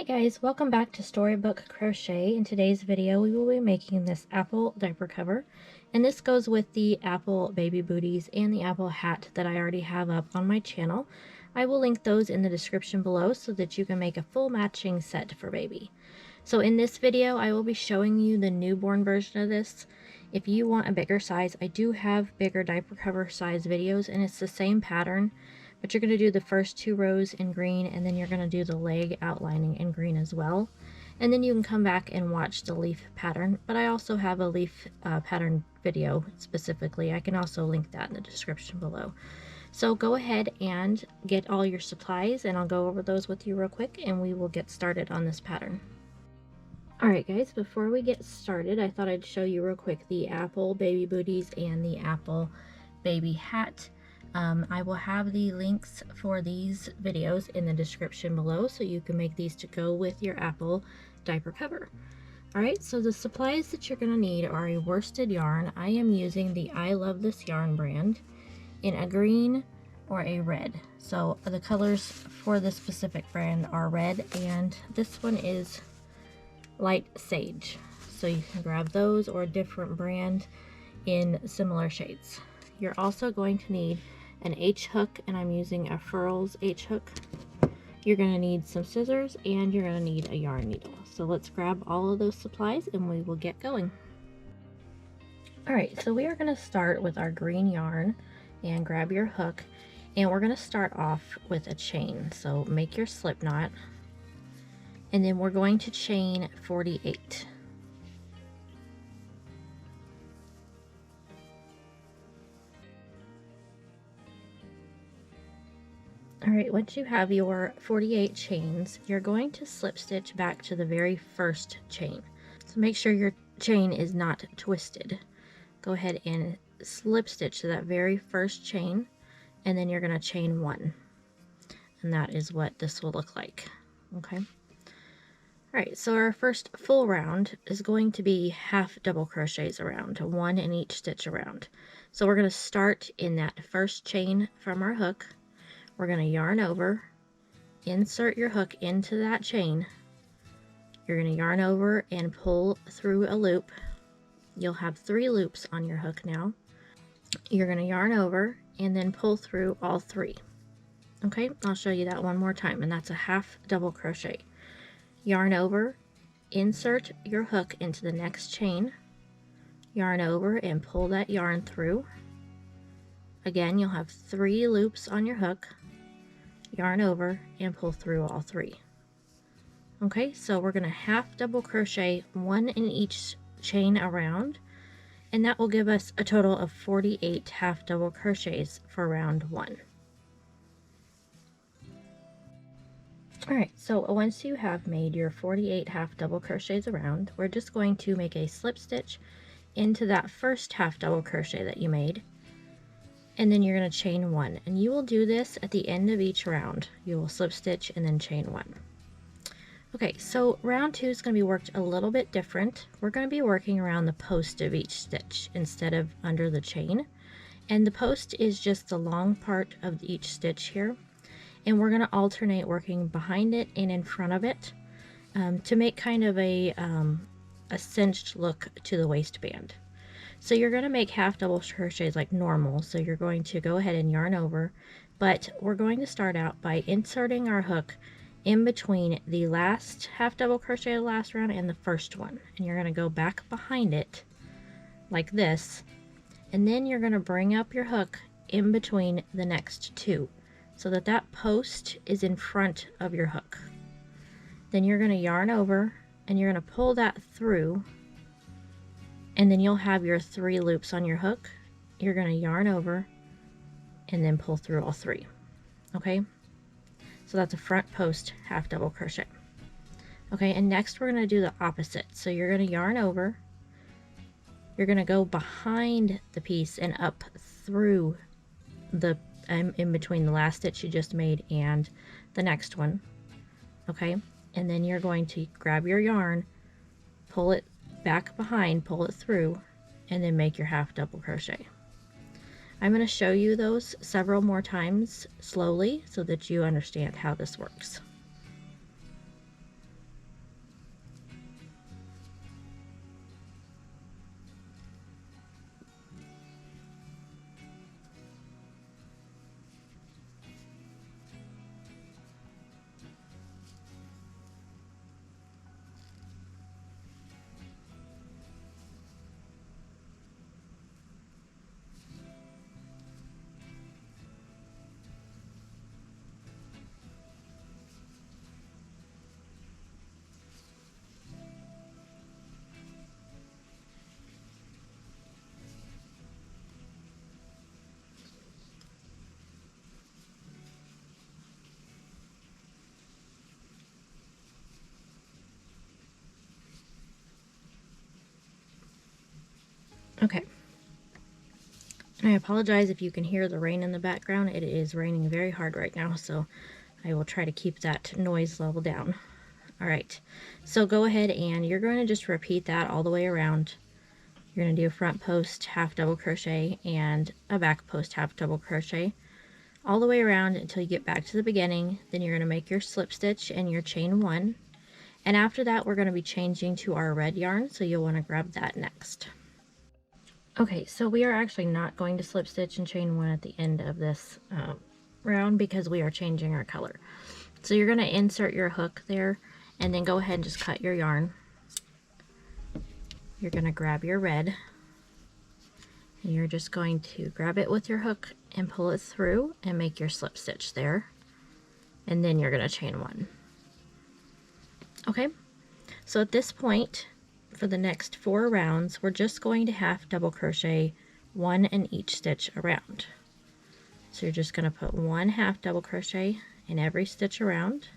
Hi guys, welcome back to Storybook Crochet. In today's video we will be making this apple diaper cover, and this goes with the apple baby booties and the apple hat that I already have up on my channel. I will link those in the description below so that you can make a full matching set for baby. So in this video I will be showing you the newborn version of this. If you want a bigger size, I do have bigger diaper cover size videos, and it's the same pattern. But you're going to do the first 2 rows in green, and then you're going to do the leg outlining in green as well. And then you can come back and watch the leaf pattern. But I also have a leaf pattern video specifically. I can also link that in the description below. So go ahead and get all your supplies, and I'll go over those with you real quick, and we will get started on this pattern. Alright guys, before we get started, I thought I'd show you real quick the apple baby booties and the apple baby hat. I will have the links for these videos in the description below so you can make these to go with your apple diaper cover. Alright, so the supplies that you're going to need are a worsted yarn. I am using the I Love This Yarn brand in a green or a red. So the colors for this specific brand are red, and this one is light sage. So you can grab those or a different brand in similar shades. You're also going to need an H hook, and I'm using a Furls H hook. You're going to need some scissors, and you're going to need a yarn needle. So let's grab all of those supplies and we will get going. Alright, so we are going to start with our green yarn, and grab your hook, and we're going to start off with a chain. So make your slip knot, and then we're going to chain 48. Alright, once you have your 48 chains, you're going to slip stitch back to the very first chain. So make sure your chain is not twisted. Go ahead and slip stitch to that very first chain, and then you're going to chain 1. And that is what this will look like. Okay. Alright, so our first full round is going to be half double crochets around, 1 in each stitch around. So we're going to start in that first chain from our hook. We're going to yarn over, insert your hook into that chain. You're going to yarn over and pull through a loop. You'll have 3 loops on your hook now. You're going to yarn over and then pull through all 3. Okay, I'll show you that one more time, and that's a half double crochet. Yarn over, insert your hook into the next chain, yarn over and pull that yarn through. Again, you'll have 3 loops on your hook, yarn over and pull through all 3. Okay, so we're going to half double crochet 1 in each chain around, and that will give us a total of 48 half double crochets for round 1. Alright, so once you have made your 48 half double crochets around, we're just going to make a slip stitch into that first half double crochet that you made, and then you're going to chain 1, and you will do this at the end of each round. You will slip stitch and then chain 1. Okay, so round 2 is going to be worked a little bit different. We're going to be working around the post of each stitch instead of under the chain, and the post is just the long part of each stitch here, and we're going to alternate working behind it and in front of it to make kind of a cinched look to the waistband. So you're going to make half double crochets like normal. So you're going to go ahead and yarn over, but we're going to start out by inserting our hook in between the last half double crochet of the last round and the first one. And you're going to go back behind it like this, and then you're going to bring up your hook in between the next 2 so that that post is in front of your hook. Then you're going to yarn over and you're going to pull that through, and then you'll have your 3 loops on your hook. You're going to yarn over and then pull through all 3. Okay, so that's a front post half double crochet. Okay, and next we're going to do the opposite. So you're going to yarn over, you're going to go behind the piece and up through the in between the last stitch you just made and the next one. Okay, and then you're going to grab your yarn, pull it back behind, pull it through, and then make your half double crochet. I'm going to show you those several more times slowly so that you understand how this works. Okay. And I apologize if you can hear the rain in the background. It is raining very hard right now, so I will try to keep that noise level down. All right, so go ahead and you're going to just repeat that all the way around. You're going to do a front post half double crochet and a back post half double crochet all the way around until you get back to the beginning. Then you're going to make your slip stitch and your chain 1. And after that, we're going to be changing to our red yarn, so you'll want to grab that next. Okay, so we are actually not going to slip stitch and chain 1 at the end of this round because we are changing our color. So you're going to insert your hook there and then go ahead and just cut your yarn. You're going to grab your red and you're just going to grab it with your hook and pull it through and make your slip stitch there. And then you're going to chain 1. Okay, so at this point, for the next 4 rounds, we're just going to half double crochet 1 in each stitch around. So you're just going to put 1 half double crochet in every stitch around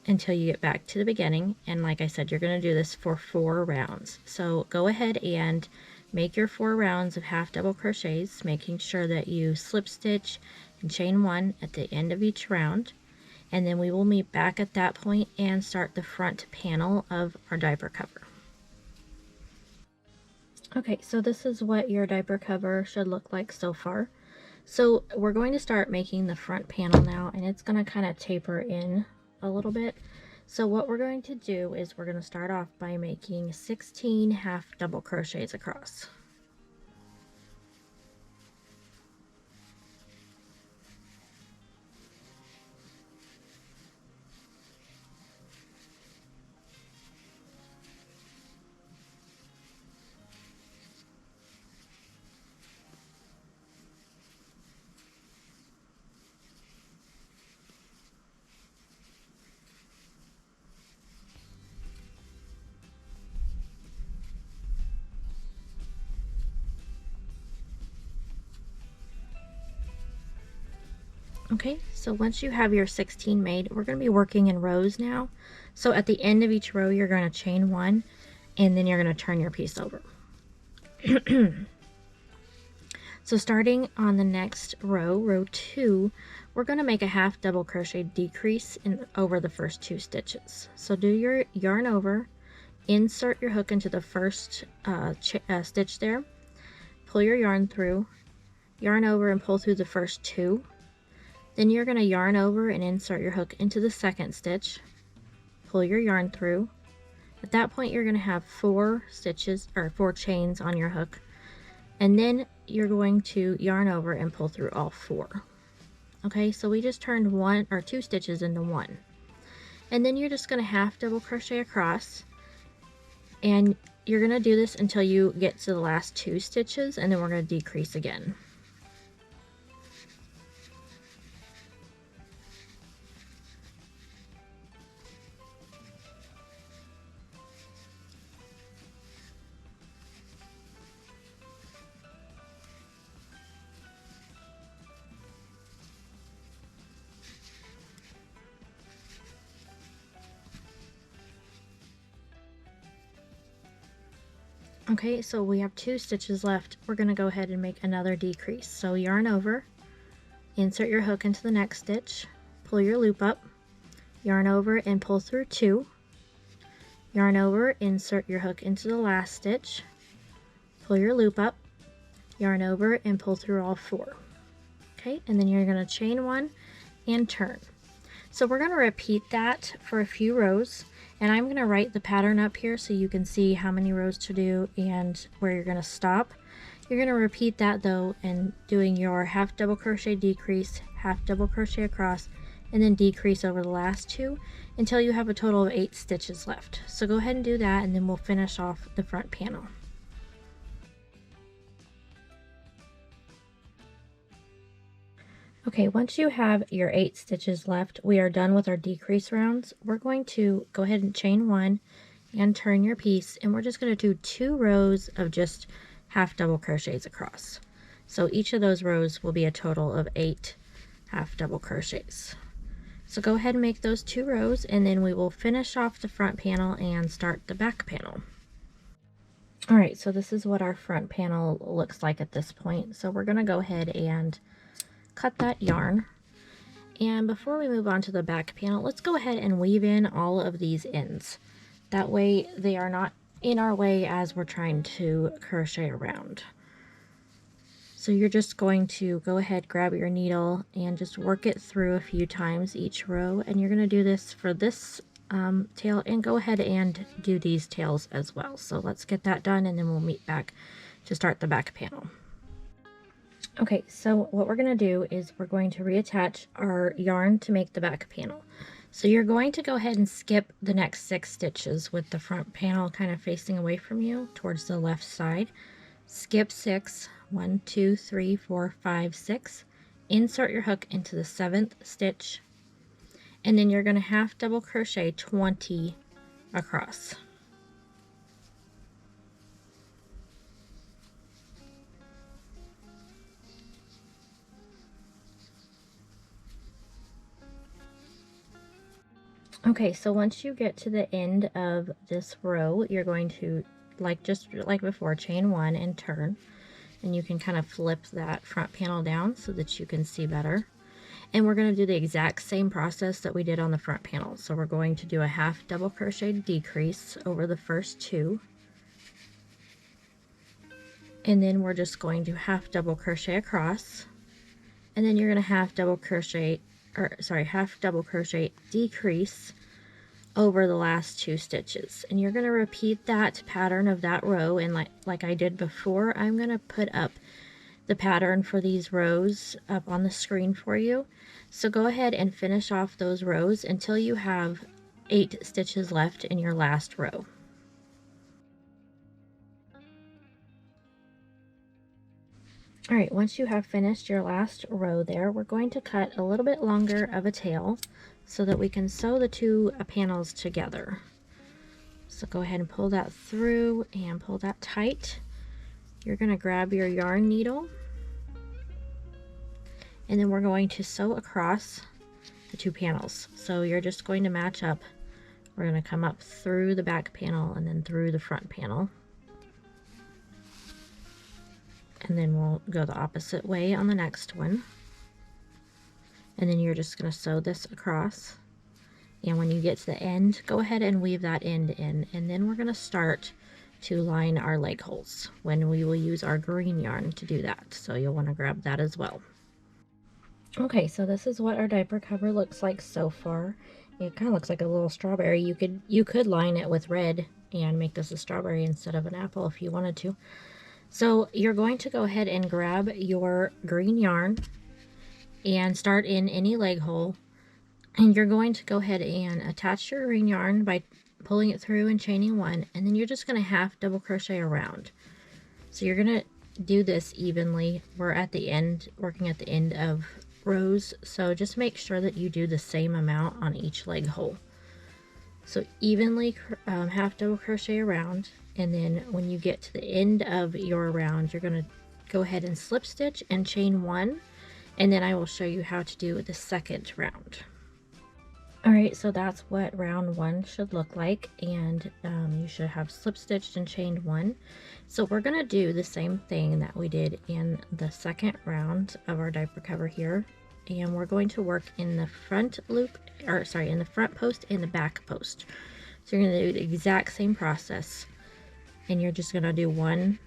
until you get back to the beginning. And like I said, you're going to do this for 4 rounds. So go ahead and make your 4 rounds of half double crochets, making sure that you slip stitch and chain 1 at the end of each round. And then we will meet back at that point and start the front panel of our diaper cover. Okay, so this is what your diaper cover should look like so far. So we're going to start making the front panel now, and it's going to kind of taper in a little bit. So what we're going to do is we're going to start off by making 16 half double crochets across. Okay, so once you have your 16 made, we're going to be working in rows now. So at the end of each row, you're going to chain 1, and then you're going to turn your piece over. So starting on the next row, row 2, we're going to make a half double crochet decrease over the first 2 stitches. So do your yarn over, insert your hook into the first stitch there, pull your yarn through, yarn over and pull through the first 2. Then you're going to yarn over and insert your hook into the second stitch, pull your yarn through. At that point, you're going to have 4 stitches or 4 chains on your hook, and then you're going to yarn over and pull through all 4. Okay, so we just turned 1 or 2 stitches into 1, and then you're just going to half double crochet across, and you're going to do this until you get to the last 2 stitches, and then we're going to decrease again. Okay, so we have 2 stitches left. We're going to go ahead and make another decrease. So yarn over, insert your hook into the next stitch, pull your loop up, yarn over and pull through 2, yarn over, insert your hook into the last stitch, pull your loop up, yarn over and pull through all 4. Okay, and then you're going to chain 1 and turn. So we're going to repeat that for a few rows, and I'm going to write the pattern up here so you can see how many rows to do and where you're going to stop. You're going to repeat that though, and doing your half double crochet decrease, half double crochet across, and then decrease over the last 2 until you have a total of 8 stitches left. So go ahead and do that, and then we'll finish off the front panel. Okay, once you have your 8 stitches left, we are done with our decrease rounds. We're going to go ahead and chain 1 and turn your piece, and we're just going to do 2 rows of just half double crochets across. So each of those rows will be a total of 8 half double crochets. So go ahead and make those 2 rows, and then we will finish off the front panel and start the back panel. All right, so this is what our front panel looks like at this point. So we're gonna go ahead and cut that yarn. And before we move on to the back panel, let's go ahead and weave in all of these ends. That way they are not in our way as we're trying to crochet around. So you're just going to go ahead, grab your needle, and just work it through a few times each row. And you're going to do this for this tail, and go ahead and do these tails as well. So let's get that done, and then we'll meet back to start the back panel. Okay, so what we're going to do is we're going to reattach our yarn to make the back panel. So you're going to go ahead and skip the next 6 stitches with the front panel kind of facing away from you towards the left side. Skip 6, 1, 2, 3, 4, 5, 6. Insert your hook into the 7th stitch, and then you're going to half double crochet 20 across. Okay, so once you get to the end of this row, you're going to, just like before, chain 1 and turn. And you can kind of flip that front panel down so that you can see better. And we're going to do the exact same process that we did on the front panel. So we're going to do a half double crochet decrease over the first 2. And then we're just going to half double crochet across. And then you're going to half double crochet decrease over the last 2 stitches. And you're going to repeat that pattern of that row, and like I did before, I'm going to put up the pattern for these rows up on the screen for you. So go ahead and finish off those rows until you have 8 stitches left in your last row. All right, once you have finished your last row there, we're going to cut a little bit longer of a tail so that we can sew the 2 panels together. So go ahead and pull that through and pull that tight. You're going to grab your yarn needle, and then we're going to sew across the 2 panels. So you're just going to match up. We're going to come up through the back panel and then through the front panel. And then we'll go the opposite way on the next one. And then you're just going to sew this across. And when you get to the end, go ahead and weave that end in. And then we're going to start to line our leg holes when we will use our green yarn to do that. So you'll want to grab that as well. Okay, so this is what our diaper cover looks like so far. It kind of looks like a little strawberry. You could line it with red and make this a strawberry instead of an apple if you wanted to. So you're going to go ahead and grab your green yarn and start in any leg hole, and you're going to go ahead and attach your green yarn by pulling it through and chaining 1, and then you're just going to half double crochet around. So you're going to do this evenly. We're at the end, working at the end of rows, so just make sure that you do the same amount on each leg hole. So evenly half double crochet around, and then when you get to the end of your round, you're going to go ahead and slip stitch and chain 1, and then I will show you how to do the second round. Alright, so that's what round 1 should look like, and you should have slip stitched and chained 1. So we're going to do the same thing that we did in the second round of our diaper cover here, and we're going to work in the front loop, in the front post and the back post. So you're going to do the exact same process, and you're just going to do 1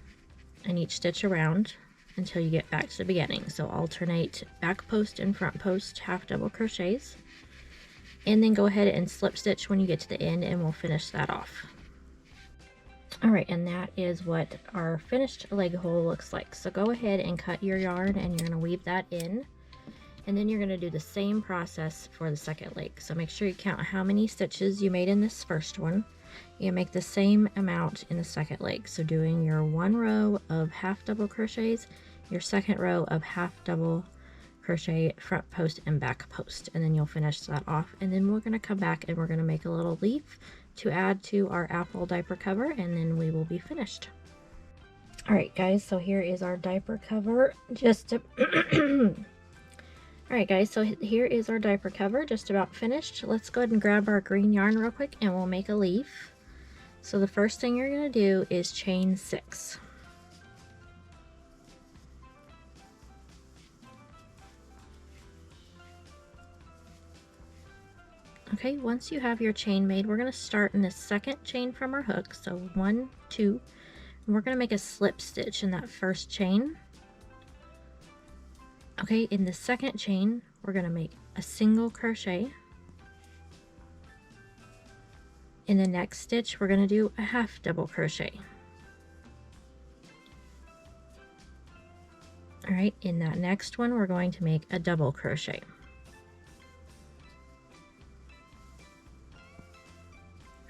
in each stitch around until you get back to the beginning. So alternate back post and front post half double crochets, and then go ahead and slip stitch when you get to the end, and we'll finish that off. Alright, and that is what our finished leg hole looks like. So go ahead and cut your yarn, and you're going to weave that in, and then you're going to do the same process for the second leg. So make sure you count how many stitches you made in this first one. You make the same amount in the second leg. So doing your 1 row of half double crochets, your second row of half double crochet front post and back post, and then you'll finish that off. And then we're going to come back and we're going to make a little leaf to add to our apple diaper cover, and then we will be finished. Alright guys, so here is our diaper cover. Alright guys, so here is our diaper cover, just about finished. Let's go ahead and grab our green yarn real quick and we'll make a leaf. So the first thing you're going to do is chain 6. Okay, once you have your chain made, we're going to start in the second chain from our hook. So 1, 2, and we're going to make a slip stitch in that first chain. Okay, in the second chain, we're going to make a single crochet. In the next stitch, we're going to do a half double crochet. All right, in that next one, we're going to make a double crochet.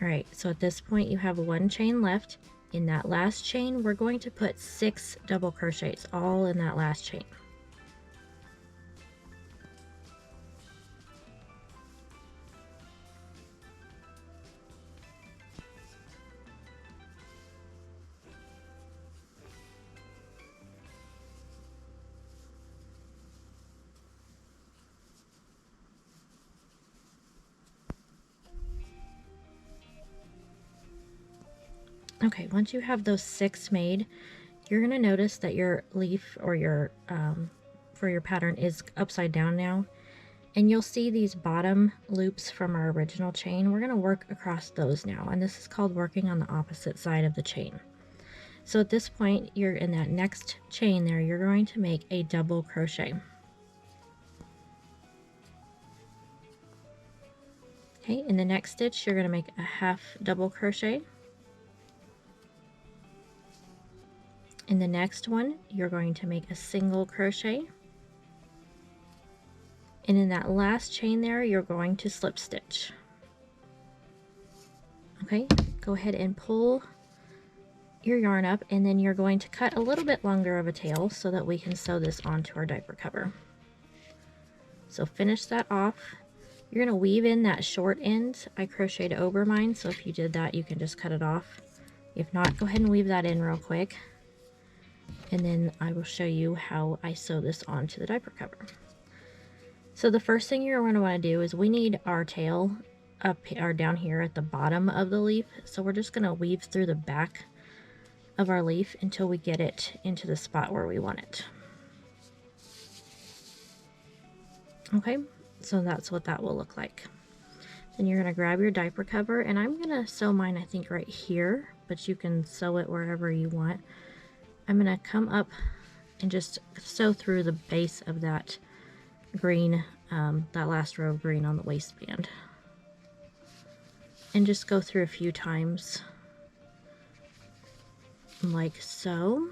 All right, so at this point, you have 1 chain left. In that last chain, we're going to put 6 double crochets, all in that last chain. Okay, once you have those 6 made, you're going to notice that your leaf or your for your pattern is upside down now, and you'll see these bottom loops from our original chain. We're going to work across those now, and this is called working on the opposite side of the chain. So at this point, you're in that next chain there, you're going to make a double crochet. Okay, in the next stitch, you're going to make a half double crochet. In the next one, you're going to make a single crochet. And in that last chain there, you're going to slip stitch. Okay, go ahead and pull your yarn up, and then you're going to cut a little bit longer of a tail so that we can sew this onto our diaper cover. So finish that off. You're going to weave in that short end. I crocheted over mine, so if you did that, you can just cut it off. If not, go ahead and weave that in real quick. And then I will show you how I sew this onto the diaper cover. So the first thing you're going to want to do is we need our tail up or down here at the bottom of the leaf. So we're just going to weave through the back of our leaf until we get it into the spot where we want it. Okay, so that's what that will look like. Then you're going to grab your diaper cover, and I'm going to sew mine I think right here, but you can sew it wherever you want. I'm going to come up and just sew through the base of that green, that last row of green on the waistband. And just go through a few times like so.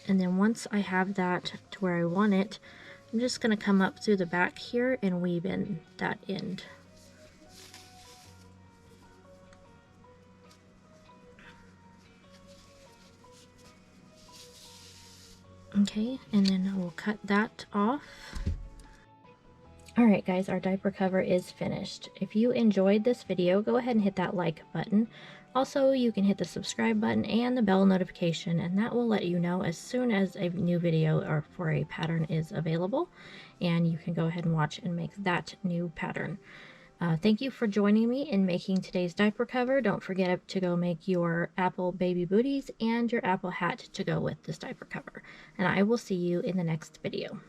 And then once I have that to where I want it, I'm just going to come up through the back here and weave in that end. Okay, and then we'll cut that off. Alright guys, our diaper cover is finished. If you enjoyed this video, go ahead and hit that like button. Also, you can hit the subscribe button and the bell notification, and that will let you know as soon as a new video or for a pattern is available, and you can go ahead and watch and make that new pattern. Thank you for joining me in making today's diaper cover. Don't forget to go make your apple baby booties and your apple hat to go with this diaper cover. And I will see you in the next video.